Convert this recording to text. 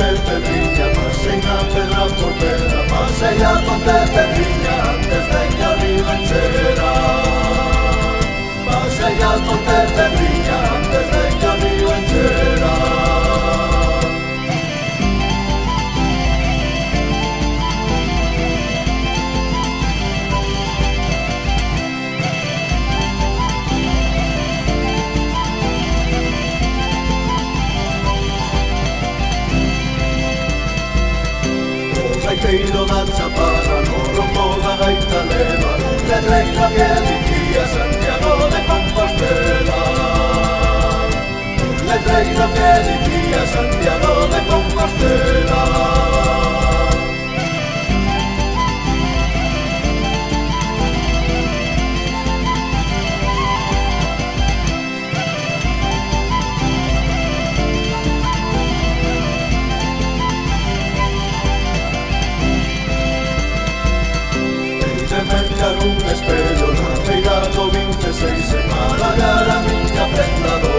Pedriña, pasei na pedra por pedra, pasei a Ponte Pedriña antes de que a Ribanchera. Pasei a Ponte Pedriña antes de que a Ribanchera. Gaiteiro da chaparra no rombo da gaita leva un letreiro que dicía Santiago de Compostela. Un letreiro que dicía Santiago de Compostela. Mercar un espello na feira do 26 e malagar a miña prenda do